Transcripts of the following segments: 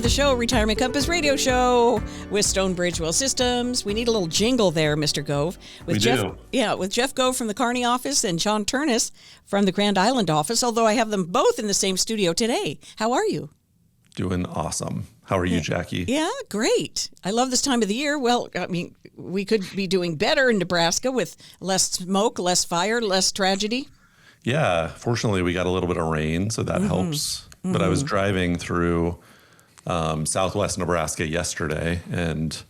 the show, Retirement Compass Radio Show with Stonebridge Wealth Systems. We need a little jingle there, Mr. Gove. With Jeff Gove from the Kearney office and John Ternus from the Grand Island office, although I have them both in the same studio today. How are you? Doing awesome. How are you, Jackie? Yeah, great. I love this time of the year. Well, I mean, we could be doing better in Nebraska with less smoke, less fire, less tragedy. Yeah, fortunately, we got a little bit of rain, so that helps. But I was driving through southwest Nebraska yesterday, and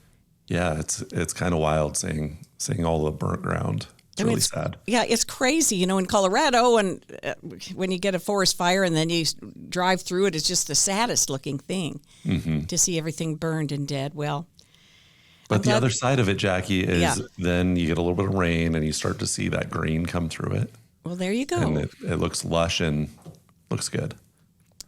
yeah, it's kind of wild seeing all the burnt ground. It's really sad. Yeah, it's crazy. You know, in Colorado, and when you get a forest fire and then you drive through it, it's just the saddest looking thing to see everything burned and dead. Well, but the other side of it, Jackie, is then you get a little bit of rain and you start to see that green come through it. Well, there you go. And it looks lush and looks good.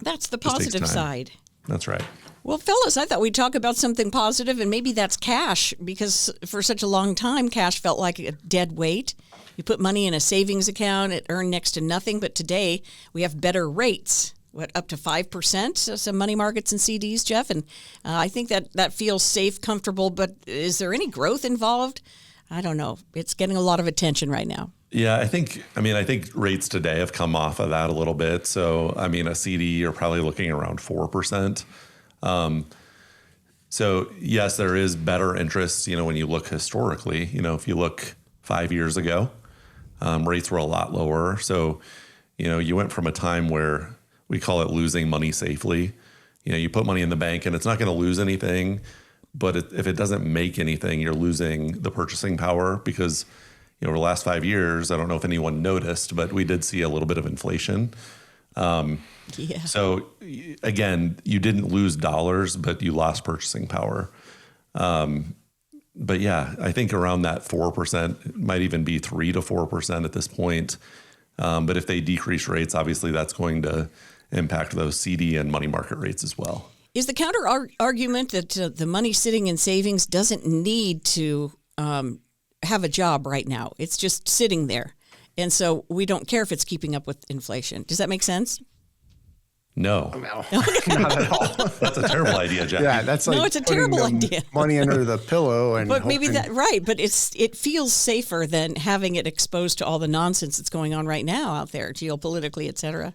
That's the positive side. That's right. Well, fellas, I thought we'd talk about something positive, and maybe that's cash, because for such a long time, cash felt like a dead weight. You put money in a savings account, it earned next to nothing, but today we have better rates, up to 5%, some money markets and CDs, Jeff, and I think that feels safe, comfortable, but is there any growth involved? I don't know. It's getting a lot of attention right now. Yeah, I think rates today have come off of that a little bit. So, I mean, a CD, you're probably looking around 4%. So yes, there is better interest, when you look historically. If you look 5 years ago, rates were a lot lower. So, you went from a time where we call it losing money safely. You put money in the bank and it's not going to lose anything, but if it doesn't make anything, you're losing the purchasing power because over the last 5 years, I don't know if anyone noticed, but we did see a little bit of inflation. So again, you didn't lose dollars, but you lost purchasing power. But yeah, I think around that 4%, it might even be 3 to 4% at this point. But if they decrease rates, obviously that's going to impact those CD and money market rates as well. Is the counter argument that the money sitting in savings doesn't need to have a job right now? It's just sitting there. And so we don't care if it's keeping up with inflation. Does that make sense? No. Not at all. That's a terrible idea, Jackie. Yeah, that's like it's a terrible idea. Money under the pillow and but maybe but it feels safer than having it exposed to all the nonsense that's going on right now out there, geopolitically, et cetera.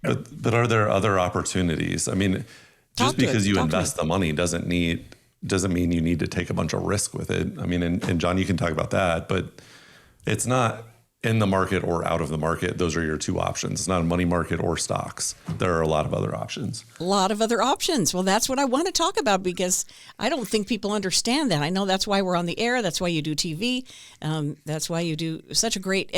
But are there other opportunities? I mean, just because you invest the money doesn't mean you need to take a bunch of risk with it. I mean, and John, you can talk about that, but it's not in the market or out of the market. Those are your two options. It's not a money market or stocks. There are a lot of other options. A lot of other options. Well, that's what I want to talk about because I don't think people understand that. I know that's why we're on the air. That's why you do TV. That's why you do such a great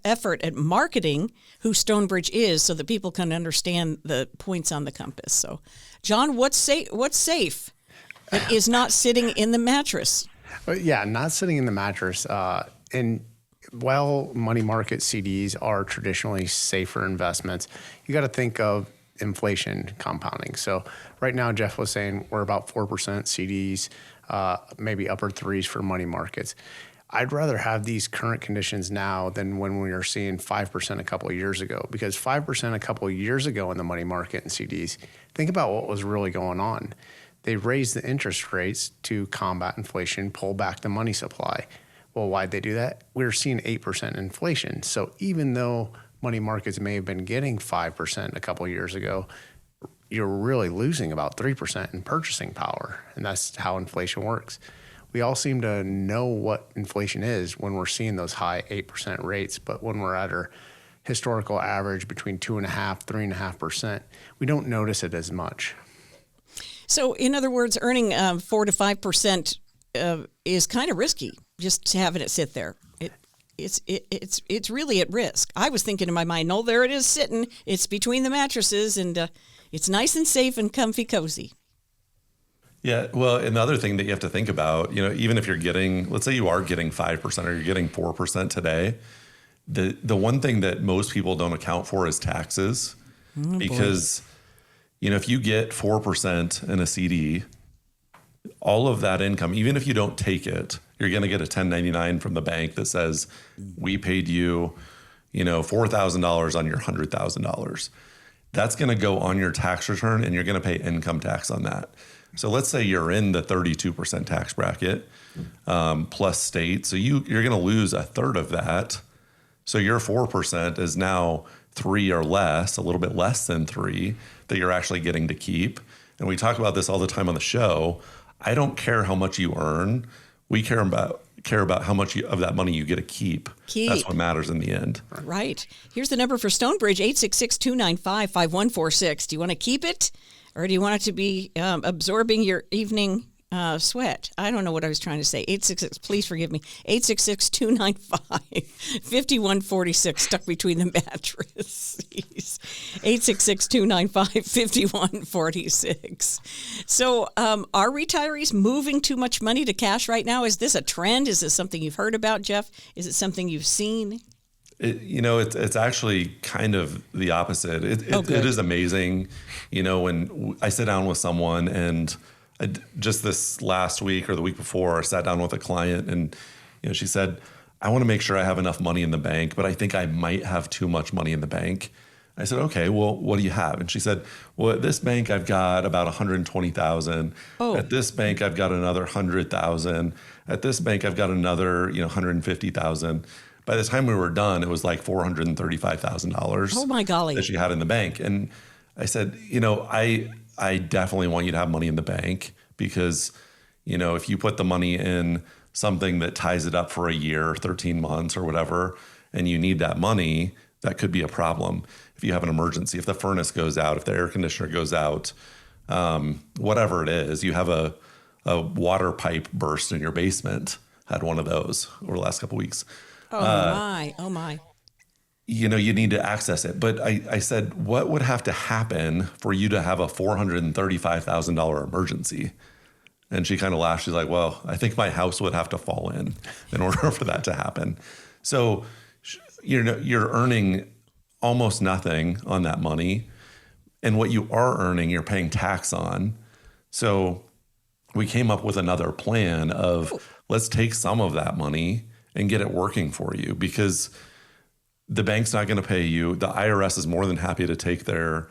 effort at marketing who Stonebridge is so that people can understand the points on the compass. So, John, what's safe that is not sitting in the mattress? Yeah, not sitting in the mattress. While money market CDs are traditionally safer investments, you got to think of inflation compounding. So right now, Jeff was saying we're about 4% CDs, maybe upper threes for money markets. I'd rather have these current conditions now than when we were seeing 5% a couple of years ago, because 5% a couple of years ago in the money market and CDs, think about what was really going on. They raised the interest rates to combat inflation, pull back the money supply. Well, why'd they do that? We were seeing 8% inflation. So even though money markets may have been getting 5% a couple of years ago, you're really losing about 3% in purchasing power. And that's how inflation works. We all seem to know what inflation is when we're seeing those high 8% rates. But when we're at our historical average between 2.5%, 3.5%, we don't notice it as much. So in other words, earning 4 to 5% is kind of risky. Just having it sit there, it's really at risk. I was thinking in my mind, no, there it is sitting. It's between the mattresses, and it's nice and safe and comfy, cozy. Yeah, well, and the other thing that you have to think about, even if you're getting, let's say you are getting 5% or you're getting 4% today, the one thing that most people don't account for is taxes, because if you get 4% in a CD, all of that income, even if you don't take it, you're going to get a 1099 from the bank that says, we paid you, $4,000 on your $100,000. that's going to go on your tax return and you're going to pay income tax on that. So let's say you're in the 32% tax bracket plus state. So you're going to lose a third of that. So your 4% is now 3 or less, a little bit less than 3 that you're actually getting to keep. And we talk about this all the time on the show. I don't care how much you earn. We care about how much of that money you get to keep. That's what matters in the end. Right. Here's the number for Stonebridge, 866-295-5146. Do you want to keep it, or do you want it to be absorbing your evening sweat? I don't know what I was trying to say. 866, please forgive me. 866-295-5146, stuck between the mattresses. 866-295-5146. So are retirees moving too much money to cash right now? Is this a trend? Is this something you've heard about, Jeff? Is it something you've seen? It's actually kind of the opposite. It is amazing. When I sit down with someone and just this last week or the week before, I sat down with a client and, she said, I want to make sure I have enough money in the bank, but I think I might have too much money in the bank. I said, okay, well, what do you have? And she said, well, at this bank, I've got about 120,000. Oh. At this bank, I've got another 100,000. At this bank, I've got another, 150,000. By the time we were done, it was like $435,000. Oh my golly. That she had in the bank. And I said, I definitely want you to have money in the bank because, if you put the money in something that ties it up for a year, 13 months or whatever, and you need that money, that could be a problem. If you have an emergency, if the furnace goes out, if the air conditioner goes out, whatever it is, you have a water pipe burst in your basement. Had one of those over the last couple of weeks. Oh my. You need to access it. But I said, what would have to happen for you to have a $435,000 emergency? And she kind of laughed. She's like, well, I think my house would have to fall in order for that to happen. So, you're earning almost nothing on that money. And what you are earning, you're paying tax on. So we came up with another plan of let's take some of that money and get it working for you because the bank's not going to pay you. The IRS is more than happy to take their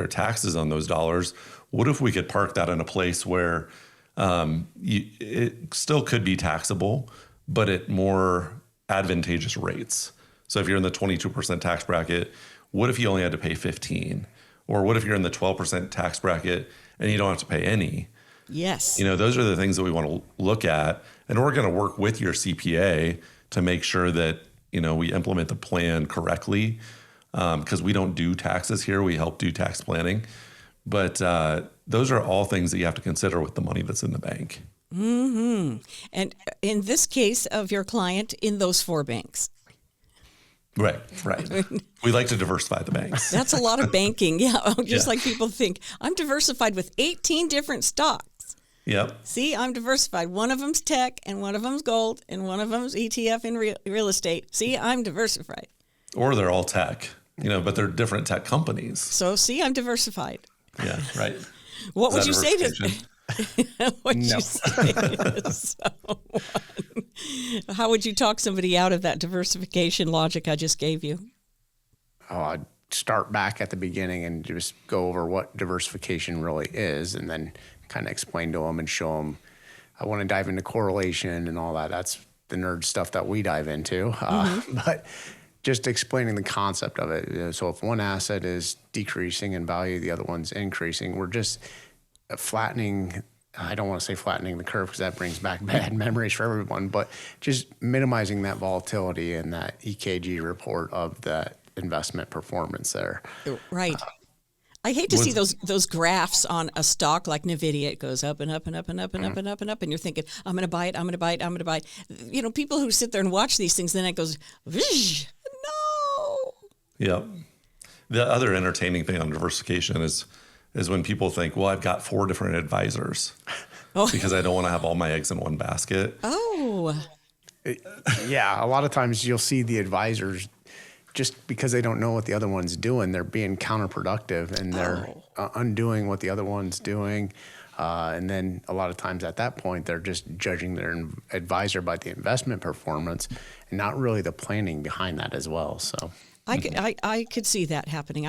taxes on those dollars. What if we could park that in a place where it still could be taxable, but at more advantageous rates? So if you're in the 22% tax bracket, what if you only had to pay 15? Or what if you're in the 12% tax bracket and you don't have to pay any? Yes. Those are the things that we want to look at. And we're going to work with your CPA to make sure that we implement the plan correctly because we don't do taxes here. We help do tax planning. But those are all things that you have to consider with the money that's in the bank. Mm-hmm. And in this case of your client, in those 4 banks. Right. We like to diversify the banks. That's a lot of banking. Yeah, just like people think. I'm diversified with 18 different stocks. Yep. See, I'm diversified. One of them's tech, and one of them's gold, and one of them's ETF in real estate. See, I'm diversified. Or they're all tech, but they're different tech companies. So, see, I'm diversified. Yeah, right. What would you say to What'd you say to someone? How would you talk somebody out of that diversification logic I just gave you? Oh, I'd start back at the beginning and just go over what diversification really is and then kind of explain to them and show them. I want to dive into correlation and all that. That's the nerd stuff that we dive into. But just explaining the concept of it. So if one asset is decreasing in value, the other one's increasing, we're just flattening. I don't want to say flattening the curve because that brings back bad memories for everyone, but just minimizing that volatility and that EKG report of that investment performance there. Right. I hate to see those graphs on a stock like NVIDIA. It goes up and up and up and up and up and up and up, and you're thinking, I'm going to buy it, I'm going to buy it, I'm going to buy it. People who sit there and watch these things, then it goes, Vish, no. Yeah. The other entertaining thing on diversification is when people think, well, I've got 4 different advisors because I don't want to have all my eggs in one basket. Oh. Yeah, a lot of times you'll see the advisors just because they don't know what the other one's doing, they're being counterproductive and they're undoing what the other one's doing. And then a lot of times at that point, they're just judging their advisor by the investment performance and not really the planning behind that as well. So I could see that happening.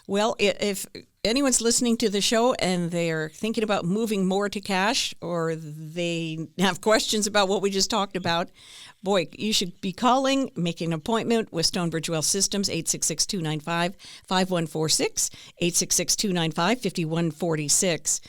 Well, if anyone's listening to the show and they're thinking about moving more to cash, or they have questions about what we just talked about, boy, you should be calling, making an appointment with Stonebridge Wealth Systems, 866-295-5146, 866-295-5146.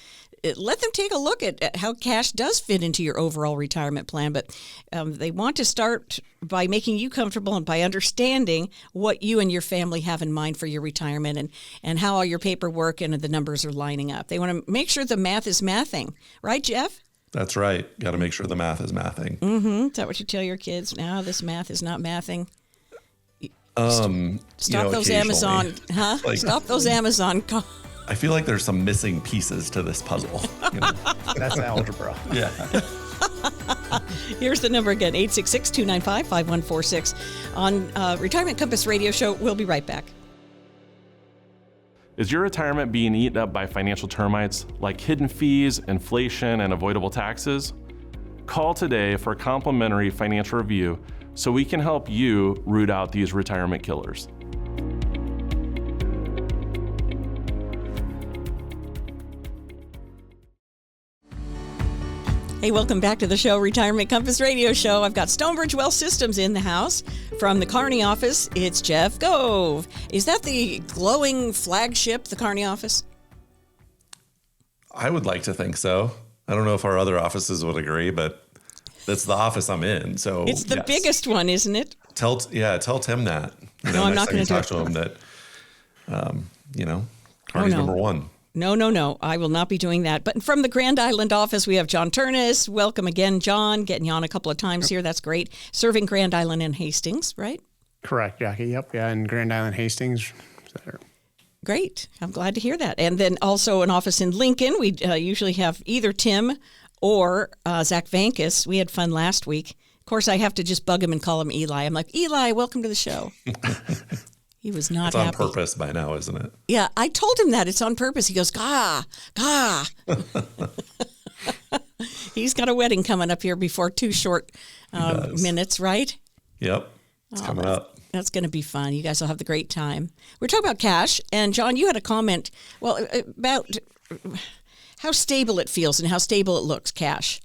Let them take a look at how cash does fit into your overall retirement plan. But they want to start by making you comfortable and by understanding what you and your family have in mind for your retirement, and how all your paperwork and the numbers are lining up. They want to make sure the math is mathing. Right, Jeff? That's right. Got to make sure the math is mathing. Mm-hmm. Is that what you tell your kids? No, this math is not mathing. Stop those Amazon, huh? Stop those Amazon I feel like there's some missing pieces to this puzzle. That's algebra. Yeah. Here's the number again, 866-295-5146 on Retirement Compass Radio Show. We'll be right back. Is your retirement being eaten up by financial termites like hidden fees, inflation, and avoidable taxes? Call today for a complimentary financial review so we can help you root out these retirement killers. Hey, welcome back to the show, Retirement Compass Radio Show. I've got Stonebridge Wealth Systems in the house. From the Kearney office, it's Jeff Gove. Is that the glowing flagship, the Kearney office? I would like to think so. I don't know if our other offices would agree, but that's the office I'm in. So it's the biggest one, isn't it? Tell Tim that. No, I'm not going to talk to him that. Kearney's number one. No. I will not be doing that. But from the Grand Island office, we have John Ternus. Welcome again, John. Getting you on a couple of times here. That's great. Serving Grand Island and Hastings, right? Correct, Jackie. Yep. Yeah, in Grand Island, Hastings. Great. I'm glad to hear that. And then also an office in Lincoln. We usually have either Tim or Zach Vankus. We had fun last week. Of course, I have to just bug him and call him Eli. I'm like, Eli, welcome to the show. He was not happy. It's on purpose by now, isn't it? Yeah, I told him that. It's on purpose. He goes, gah. He's got a wedding coming up here before 2 short minutes, right? Yep. It's coming up. That's going to be fun. You guys will have the great time. We're talking about cash. And, John, you had a comment, about how stable it feels and how stable it looks, cash.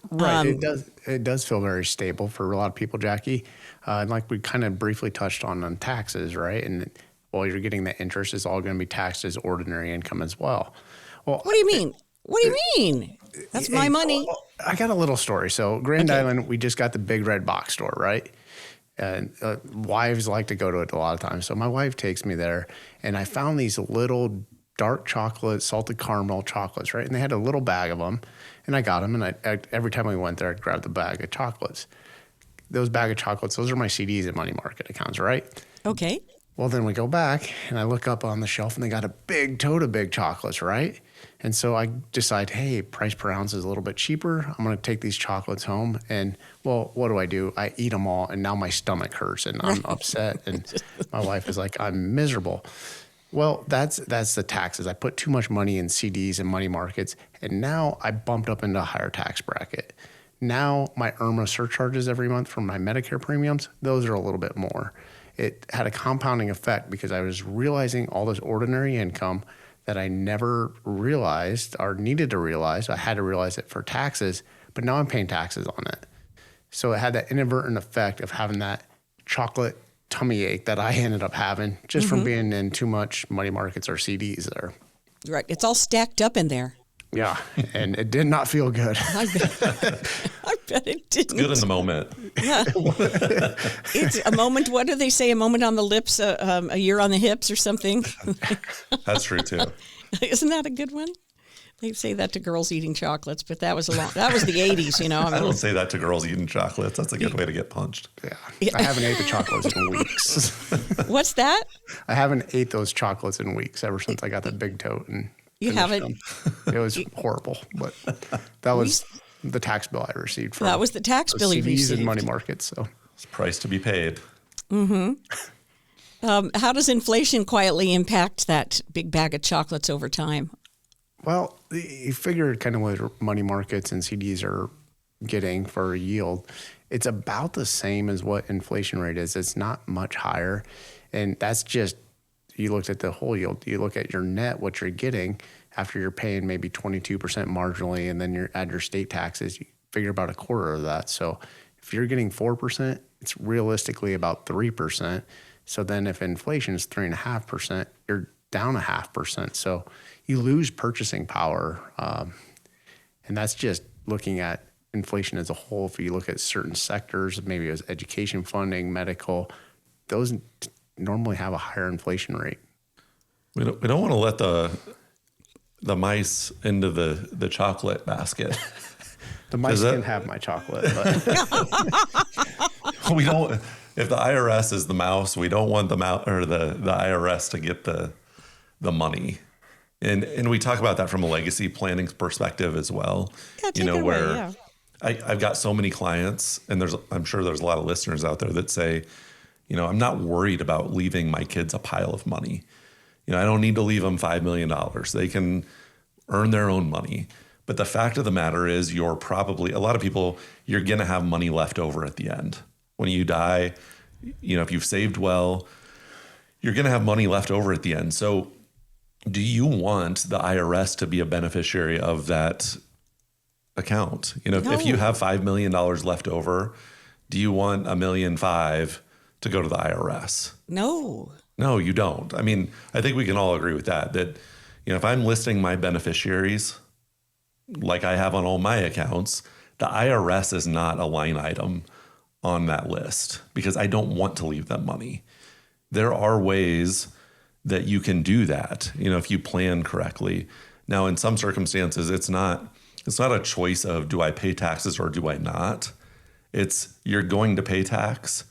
Right. It does feel very stable for a lot of people, Jackie. Like we kind of briefly touched on taxes, right? And while you're getting the interest, it's all going to be taxed as ordinary income as well. Well, what do you mean? That's my money. I got a little story. So Grand Island, we just got the big red box store, right? And wives like to go to it a lot of times. So my wife takes me there, and I found these little dark chocolate, salted caramel chocolates, right? And they had a little bag of them, and I got them. And I every time we went there, I'd grab the bag of chocolates. Those bag of chocolates, those are my CDs and money market accounts, right? Okay. Well, then we go back, and I look up on the shelf, and they got a big tote of big chocolates, right? And so I decide, hey, price per ounce is a little bit cheaper. I'm going to take these chocolates home. And, well, what do? I eat them all, and now my stomach hurts, and I'm upset. And my wife is like, I'm miserable. Well, that's the taxes. I put too much money in CDs and money markets, and now I bumped up into a higher tax bracket. Now my IRMA surcharges every month for my Medicare premiums, those are a little bit more. It had a compounding effect because I was realizing all this ordinary income that I never realized or needed to realize. I had to realize it for taxes, but now I'm paying taxes on it. So it had that inadvertent effect of having that chocolate tummy ache that I ended up having just from being in too much money markets or CDs there. Right. It's all stacked up in there. Yeah, and it did not feel good. I bet it didn't. It's good in the moment. Yeah. It's a moment, what do they say? A moment on the lips, a year on the hips or something? That's true, too. Isn't that a good one? They say that to girls eating chocolates, but that was the 80s, you know. I don't say that to girls eating chocolates. That's a good way to get punched. Yeah. I haven't ate the chocolates in weeks. What's that? I haven't ate those chocolates in weeks ever since I got that big tote. And you haven't? It was horrible, but that was the tax bill I received from that was the tax bill you CDs received. and money markets. So it's a price to be paid. Mm-hmm. How does inflation quietly impact that big bag of chocolates over time? Well, you figure kind of what money markets and CDs are getting for a yield. It's about the same as what inflation rate is. It's not much higher. And that's just you looked at the whole yield. You look at your net, what you're getting after you're paying maybe 22% marginally, and then you add your state taxes, you figure about a quarter of that. So if you're getting 4%, it's realistically about 3%. So then if inflation is 3.5%, you're down 0.5%. So you lose purchasing power. And that's just looking at inflation as a whole. If you look at certain sectors, maybe as education funding, medical, those normally have a higher inflation rate. We don't want to let the mice into the chocolate basket. The mice can have my chocolate. But We don't. If the IRS is the mouse, we don't want the IRS to get the money. And we talk about that from a legacy planning perspective as well. Yeah, take it away, I've got so many clients, and I'm sure there's a lot of listeners out there that say, I'm not worried about leaving my kids a pile of money. I don't need to leave them $5 million. They can earn their own money. But the fact of the matter is a lot of people, you're going to have money left over at the end. When you die, if you've saved well, you're going to have money left over at the end. So do you want the IRS to be a beneficiary of that account? No. If you have $5 million left over, do you want $1.5 million to go to the IRS? No. No, you don't. I mean, I think we can all agree with that if I'm listing my beneficiaries like I have on all my accounts, the IRS is not a line item on that list because I don't want to leave them money. There are ways that you can do that, if you plan correctly. Now, in some circumstances, it's not a choice of do I pay taxes or do I not? It's you're going to pay tax.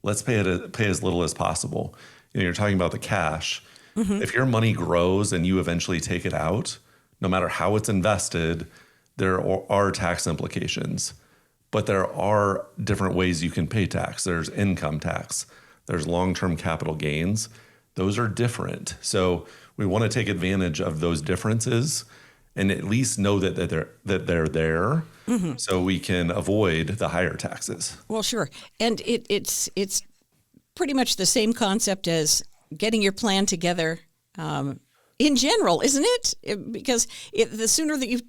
Let's pay as little as possible. You're talking about the cash. Mm-hmm. If your money grows and you eventually take it out, no matter how it's invested, there are tax implications. But there are different ways you can pay tax. There's income tax. There's long-term capital gains. Those are different. So we want to take advantage of those differences and at least know that they're there, mm-hmm. so we can avoid the higher taxes. Well, sure. And it's pretty much the same concept as getting your plan together in general, isn't it? Because the sooner that you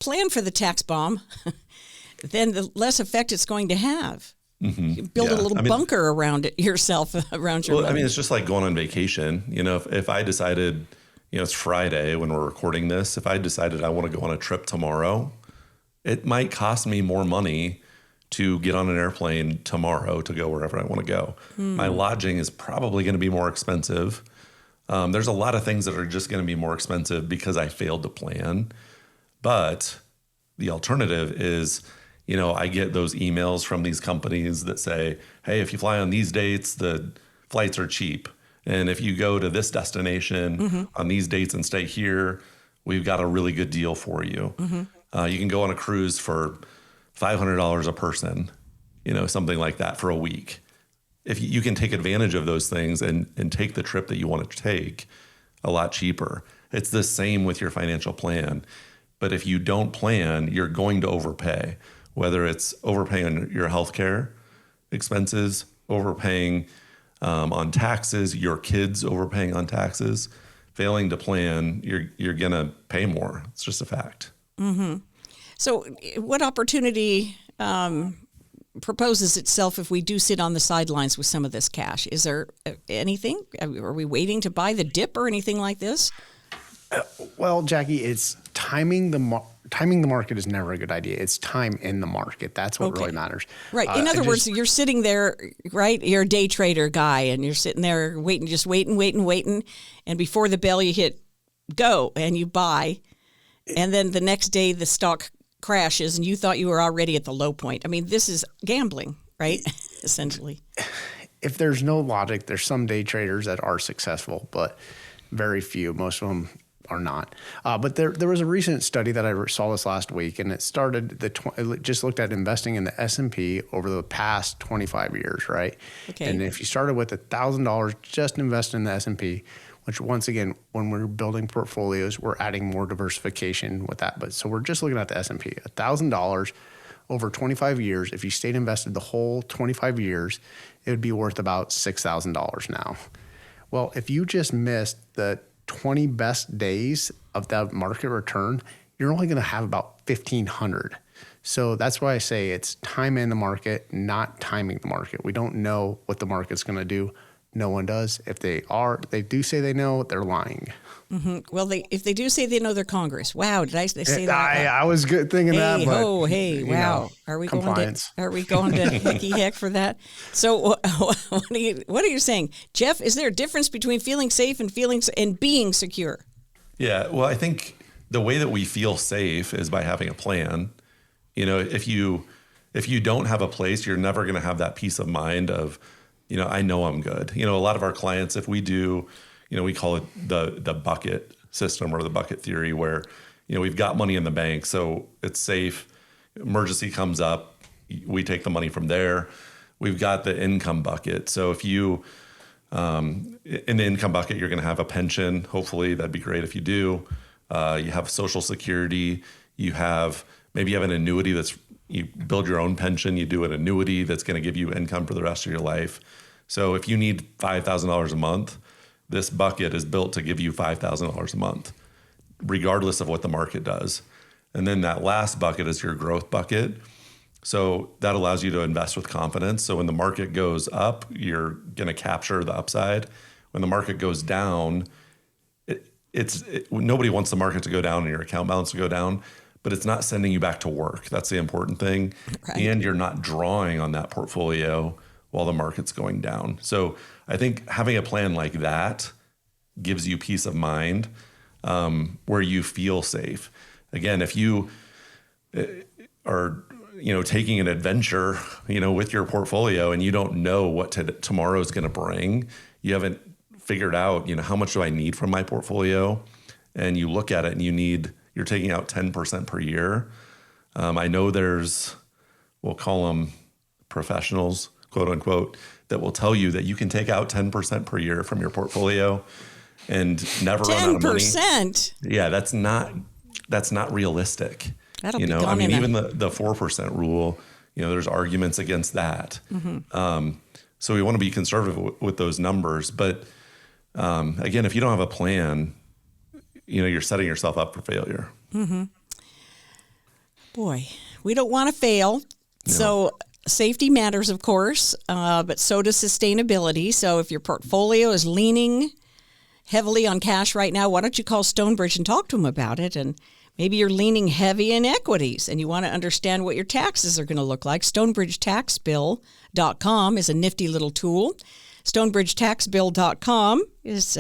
plan for the tax bomb, then the less effect it's going to have. Mm-hmm. You build a little bunker around it yourself, around your money. It's just like going on vacation. If I decided, it's Friday when we're recording this, if I decided I want to go on a trip tomorrow, it might cost me more money to get on an airplane tomorrow to go wherever I want to go. My lodging is probably going to be more expensive. There's a lot of things that are just going to be more expensive because I failed to plan. But the alternative is, I get those emails from these companies that say, hey, if you fly on these dates, the flights are cheap. And if you go to this destination mm-hmm. on these dates and stay here, we've got a really good deal for you. Mm-hmm. You can go on a cruise for $500 a person, something like that for a week. If you can take advantage of those things and take the trip that you want to take a lot cheaper. It's the same with your financial plan. But if you don't plan, you're going to overpay, whether it's overpaying on your healthcare expenses, overpaying on taxes, your kids overpaying on taxes, failing to plan, you're going to pay more. It's just a fact. Mm-hmm. So what opportunity proposes itself if we do sit on the sidelines with some of this cash? Is there anything? Are we waiting to buy the dip or anything like this? Well, Jackie, it's timing the market is never a good idea. It's time in the market. That's what really matters. Right. In other words, you're sitting there, right? You're a day trader guy, and you're sitting there waiting. And before the bell, you hit go and you buy. And then the next day, the stock crashes, and you thought you were already at the low point. I mean, this is gambling, right? Essentially. If there's no logic, there's some day traders that are successful, but very few. Most of them are not. But there was a recent study that I saw this last week, and it just looked at investing in the S&P over the past 25 years, right? Okay. And if you started with $1,000, just invest in the S&P, which once again, when we're building portfolios, we're adding more diversification with that. But so we're just looking at the S&P, $1,000 over 25 years. If you stayed invested the whole 25 years, it would be worth about $6,000 now. Well, if you just missed the 20 best days of that market return, you're only going to have about 1,500. So that's why I say it's time in the market, not timing the market. We don't know what the market's going to do. No one does. If they do say they know, they're lying. Mm-hmm. Well, if they do say they know their Congress, wow, they say that? I was good thinking that. But, wow. Are we going to hickey heck for that? So what are you saying, Jeff? Is there a difference between feeling safe and being secure? Yeah. Well, I think the way that we feel safe is by having a plan. If you don't have a place, you're never going to have that peace of mind of, I know I'm good. A lot of our clients, if we do, we call it the bucket system or the bucket theory where, we've got money in the bank, so it's safe. Emergency comes up, we take the money from there. We've got the income bucket. So if you, in the income bucket, you're going to have a pension. Hopefully that'd be great if you do. You have Social Security. Maybe you have an annuity you build your own pension, you do an annuity that's going to give you income for the rest of your life. So if you need $5,000 a month, this bucket is built to give you $5,000 a month, regardless of what the market does. And then that last bucket is your growth bucket. So that allows you to invest with confidence. So when the market goes up, you're going to capture the upside. When the market goes down, nobody wants the market to go down and your account balance to go down, but it's not sending you back to work. That's the important thing. Right. And you're not drawing on that portfolio while the market's going down. So I think having a plan like that gives you peace of mind, where you feel safe. Again, if you are, taking an adventure, with your portfolio and you don't know what tomorrow is going to bring, you haven't figured out, how much do I need from my portfolio? And you look at it and you're taking out 10% per year. I know we'll call them professionals, quote unquote, that will tell you that you can take out 10% per year from your portfolio and never run out of money. 10%? Yeah, that's not realistic. That'll be gone even the 4% rule, there's arguments against that. Mm-hmm. So we want to be conservative with those numbers. But again, if you don't have a plan, you're setting yourself up for failure. Mm-hmm. Boy, we don't want to fail. No. So safety matters, of course, but so does sustainability. So if your portfolio is leaning heavily on cash right now, why don't you call Stonebridge and talk to them about it? And maybe you're leaning heavy in equities and you want to understand what your taxes are going to look like. StonebridgeTaxBill.com is a nifty little tool. StonebridgeTaxBill.com is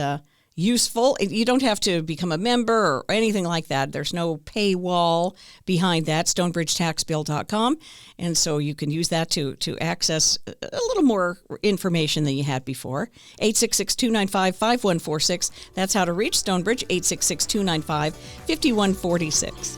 useful. You don't have to become a member or anything like that. There's no paywall behind that, StonebridgeTaxBill.com. And so you can use that to access a little more information than you had before. 866-295-5146. That's how to reach Stonebridge, 866-295-5146.